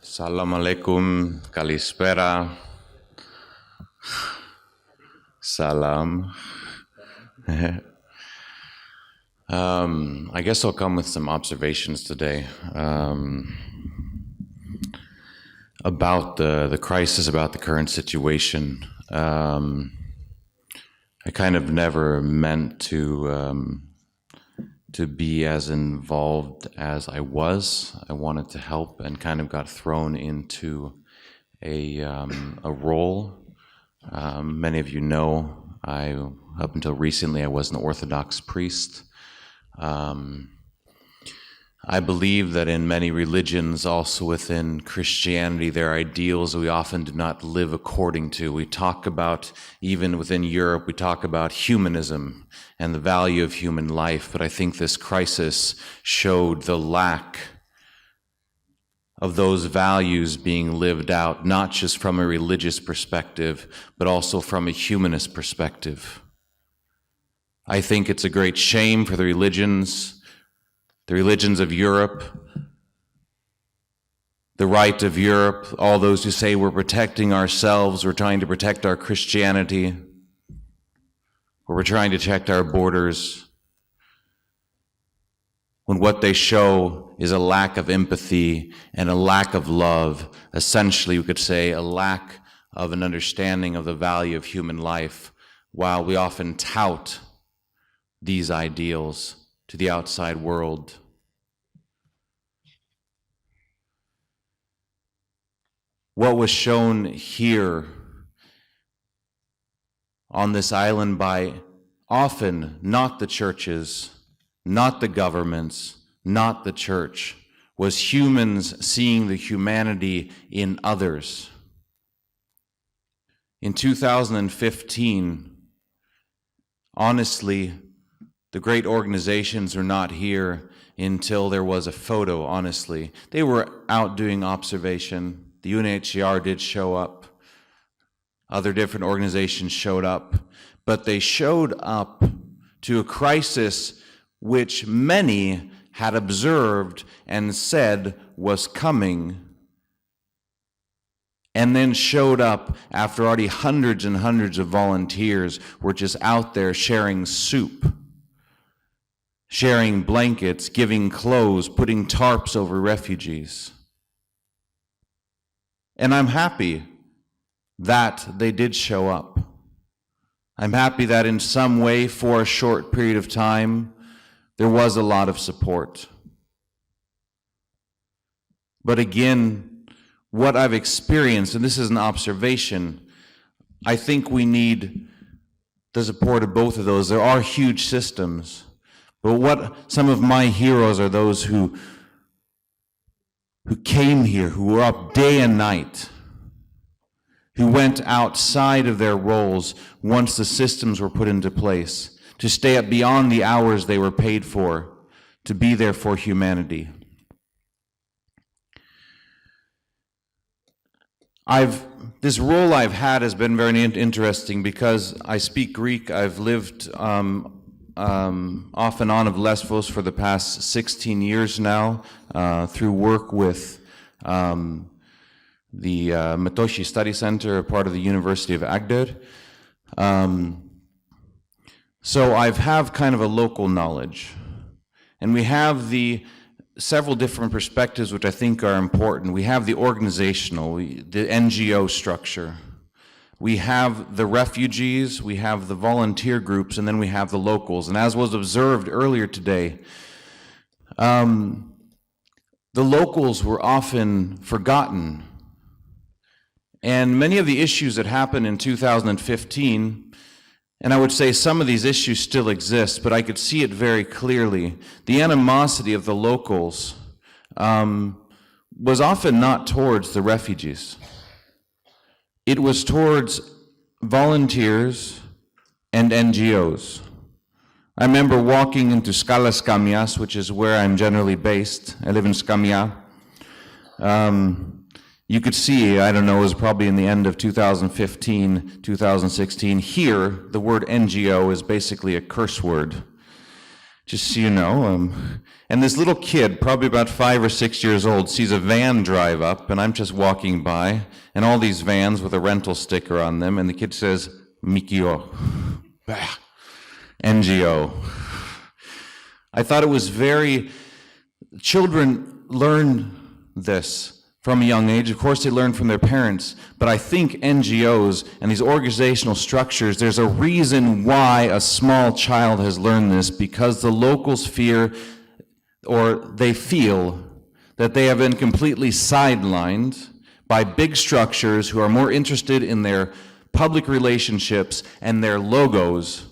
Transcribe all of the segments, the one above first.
Salam alaikum, kalispera, salam. I guess I'll come with some observations today about the crisis, about the current situation. I kind of never meant to be as involved as I was. I wanted to help and kind of got thrown into a role. Many of you know, up until recently, I was an Orthodox priest. I believe that in many religions, also within Christianity, there are ideals we often do not live according to. We talk about, even within Europe, we talk about humanism and the value of human life, but I think this crisis showed the lack of those values being lived out, not just from a religious perspective, but also from a humanist perspective. I think it's a great shame for the religions of Europe, the right of Europe, all those who say we're protecting ourselves, we're trying to protect our Christianity, or we're trying to protect our borders, when what they show is a lack of empathy and a lack of love. Essentially, we could say a lack of an understanding of the value of human life, while we often tout these ideals to the outside world. What was shown here on this island by often not the churches, not the governments, not the church, was humans seeing the humanity in others. In 2015, honestly, the great organizations were not here until there was a photo, honestly. They were out doing observation. The UNHCR did show up. Other different organizations showed up. But they showed up to a crisis which many had observed and said was coming, and then showed up after already hundreds and hundreds of volunteers were just out there sharing soup, sharing blankets, giving clothes, putting tarps over refugees. And I'm happy that they did show up. I'm happy that in some way, for a short period of time, there was a lot of support. But again, what I've experienced, and this is an observation, I think we need the support of both of those. There are huge systems. But what some of my heroes are those who came here, who were up day and night, who went outside of their roles once the systems were put into place, to stay up beyond the hours they were paid for, to be there for humanity. This role I've had has been very interesting because I speak Greek. I've lived off and on of Lesvos for the past 16 years now, through work with the Mytilene Study Center, a part of the University of Agder. So I have kind of a local knowledge. And we have the several different perspectives which I think are important. We have the organizational, the NGO structure. We have the refugees, we have the volunteer groups, and then we have the locals. And as was observed earlier today, the locals were often forgotten. And many of the issues that happened in 2015, and I would say some of these issues still exist, but I could see it very clearly. The animosity of the locals was often not towards the refugees. It was towards volunteers and NGOs. I remember walking into Skalas Skamias, which is where I'm generally based. I live in Skamia. You could see, I don't know, it was probably in the end of 2015, 2016. Here, the word NGO is basically a curse word. just so you know. And this little kid, probably about 5 or 6 years old, sees a van drive up, and I'm just walking by, and all these vans with a rental sticker on them, and the kid says, Mikio. NGO. I thought it was children learn this from a young age. Of course, they learn from their parents, but I think NGOs and these organizational structures, there's a reason why a small child has learned this, because the locals fear, or they feel, that they have been completely sidelined by big structures who are more interested in their public relationships and their logos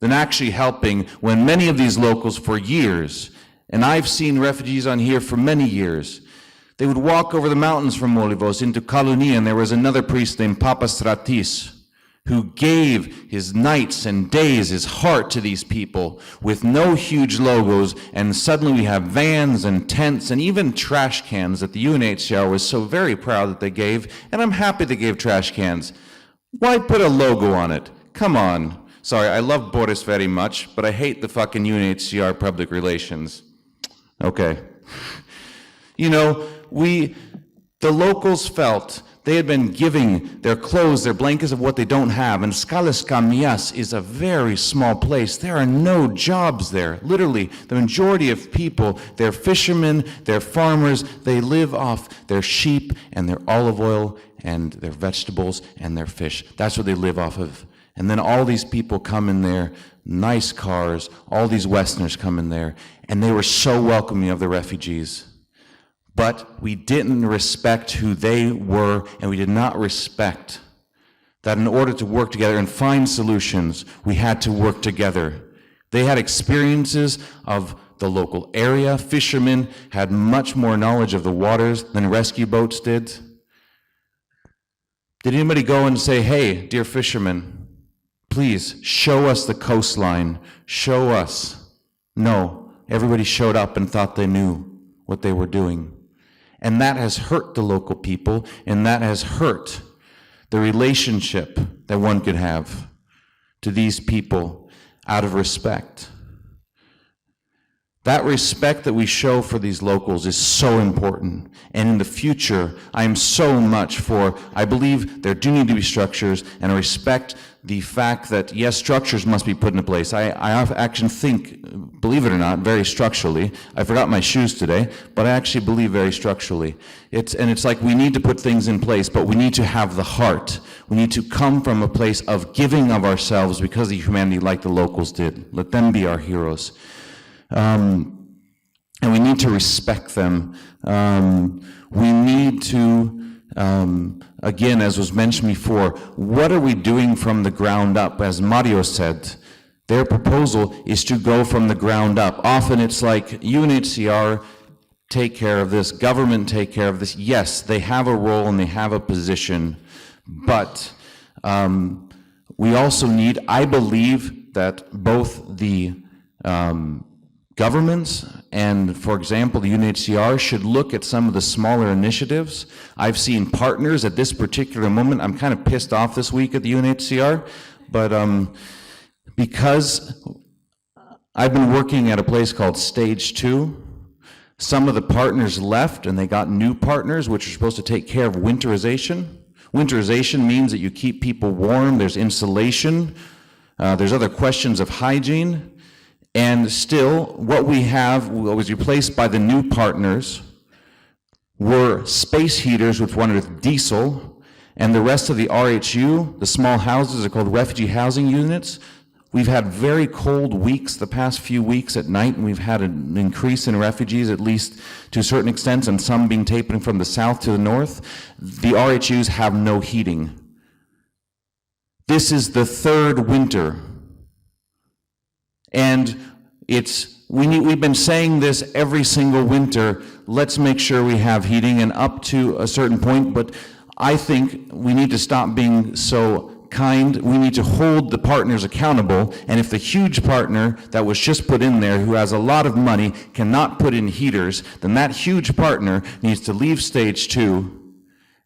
than actually helping, when many of these locals for years, and I've seen refugees on here for many years, they would walk over the mountains from Lesbos into Kalounia, and there was another priest named Papa Stratis who gave his nights and days, his heart to these people with no huge logos, and suddenly we have vans and tents and even trash cans that the UNHCR was so very proud that they gave, and I'm happy they gave trash cans. Why put a logo on it? Come on. Sorry, I love Boris very much, but I hate the fucking UNHCR public relations. Okay. You know, the locals felt they had been giving their clothes, their blankets of what they don't have, and Skalis Kamias is a very small place. There are no jobs there. Literally, the majority of people, they're fishermen, they're farmers, they live off their sheep and their olive oil and their vegetables and their fish. That's what they live off of. And then all these people come in there, nice cars, all these Westerners come in there, and they were so welcoming of the refugees. But we didn't respect who they were, and we did not respect that in order to work together and find solutions, we had to work together. They had experiences of the local area. Fishermen had much more knowledge of the waters than rescue boats did. Did anybody go and say, hey, dear fishermen, please show us the coastline, show us? No, everybody showed up and thought they knew what they were doing. And that has hurt the local people, and that has hurt the relationship that one could have to these people out of respect. That respect that we show for these locals is so important. And in the future, I am so much for, I believe there do need to be structures, and I respect the fact that, yes, structures must be put into place. I actually think, believe it or not, very structurally. I forgot my shoes today, but I actually believe very structurally. It's like we need to put things in place, but we need to have the heart. We need to come from a place of giving of ourselves because of humanity like the locals did. Let them be our heroes. And we need to respect them. We need to, again, as was mentioned before, what are we doing from the ground up? As Mario said, their proposal is to go from the ground up. Often it's like UNHCR, take care of this, government take care of this. Yes, they have a role and they have a position, but we also need, I believe that both the governments and, for example, the UNHCR should look at some of the smaller initiatives. I've seen partners at this particular moment. I'm kind of pissed off this week at the UNHCR, but because I've been working at a place called Stage 2, some of the partners left and they got new partners which are supposed to take care of winterization. Winterization means that you keep people warm, there's insulation, there's other questions of hygiene. And still, what we have, what was replaced by the new partners, were space heaters which run with diesel, and the rest of the RHU, the small houses, are called refugee housing units. We've had very cold weeks the past few weeks at night, and we've had an increase in refugees, at least to a certain extent, and some being taken from the south to the north. The RHUs have no heating. This is the third winter. And we've been saying this every single winter, let's make sure we have heating, and up to a certain point, but I think we need to stop being so kind. We need to hold the partners accountable, and if the huge partner that was just put in there, who has a lot of money, cannot put in heaters, then that huge partner needs to leave Stage 2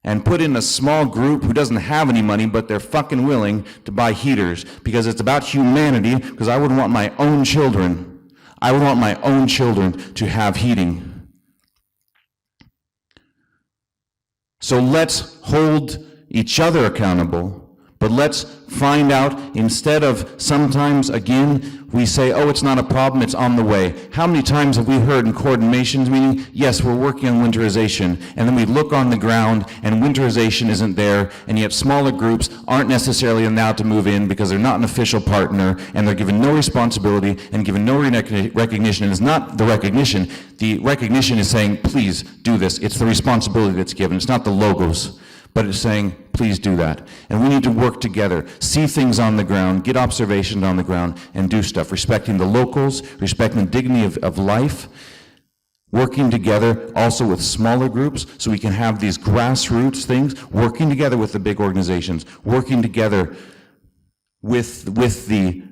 and put in a small group who doesn't have any money, but they're fucking willing to buy heaters, because it's about humanity, because I wouldn't want my own children. I would want my own children to have heating. So let's hold each other accountable, but let's find out, instead of sometimes, again, we say, oh, it's not a problem, it's on the way. How many times have we heard in coordinations meeting, yes, we're working on winterization, and then we look on the ground and winterization isn't there, and yet smaller groups aren't necessarily allowed to move in because they're not an official partner, and they're given no responsibility and given no recognition. And it's not the recognition is saying, please do this. It's the responsibility that's given. It's not the logos, but it's saying, please do that. And we need to work together, see things on the ground, get observations on the ground, and do stuff, respecting the locals, respecting the dignity of life, working together also with smaller groups so we can have these grassroots things, working together with the big organizations, working together with the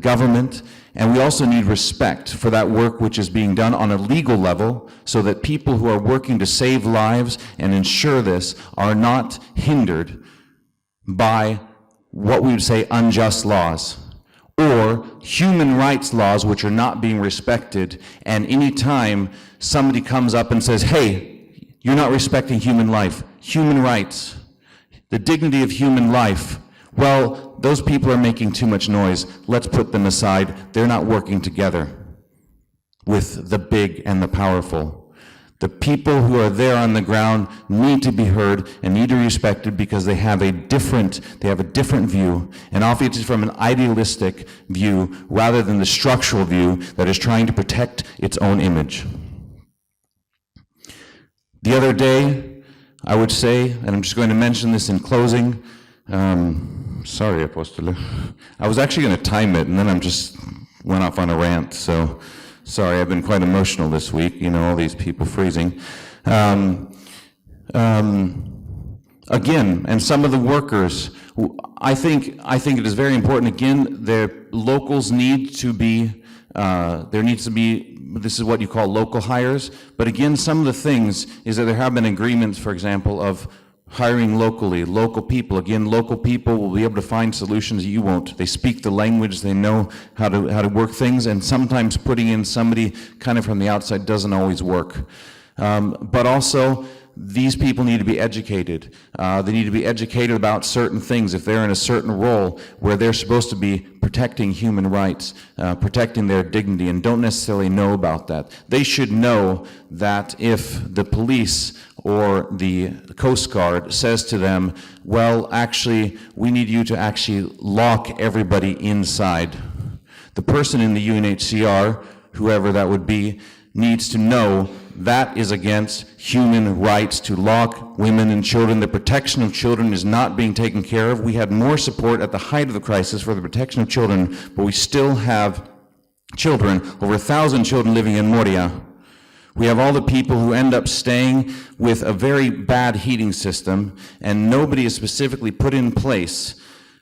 government. And we also need respect for that work which is being done on a legal level, so that people who are working to save lives and ensure this are not hindered by what we would say unjust laws or human rights laws which are not being respected. And any time somebody comes up and says, hey, you're not respecting human life, human rights, the dignity of human life, well, those people are making too much noise. Let's put them aside. They're not working together with the big and the powerful. The people who are there on the ground need to be heard and need to be respected because they have a different view, and often it's from an idealistic view rather than the structural view that is trying to protect its own image. The other day, I would say, and I'm just going to mention this in closing, sorry, Apostole. I was actually going to time it, and then I just went off on a rant, so sorry, I've been quite emotional this week, you know, all these people freezing. Again, and some of the workers, I think it is very important, again, their locals need to be, there needs to be, this is what you call local hires, but again, some of the things is that there have been agreements, for example, of hiring locally, local people. Again, local people will be able to find solutions you won't. They speak the language, they know how to work things, and sometimes putting in somebody kind of from the outside doesn't always work. But also, these people need to be educated. They need to be educated about certain things if they're in a certain role where they're supposed to be protecting human rights, protecting their dignity, and don't necessarily know about that. They should know that if the police or the Coast Guard says to them, well, actually, we need you to actually lock everybody inside, the person in the UNHCR, whoever that would be, needs to know that is against human rights to lock women and children. The protection of children is not being taken care of. We had more support at the height of the crisis for the protection of children, but we still have children, over 1,000 children living in Moria. We have all the people who end up staying with a very bad heating system, and nobody is specifically put in place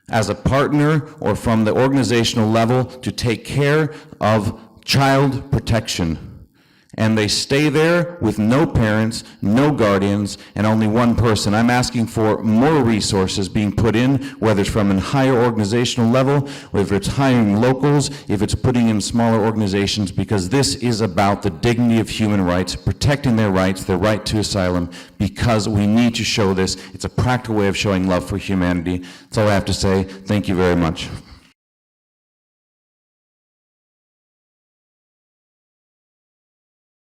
as a partner or from the organizational level to take care of child protection. And they stay there with no parents, no guardians, and only one person. I'm asking for more resources being put in, whether it's from a higher organizational level, whether it's hiring locals, if it's putting in smaller organizations, because this is about the dignity of human rights, protecting their rights, their right to asylum, because we need to show this. It's a practical way of showing love for humanity. That's all I have to say. Thank you very much.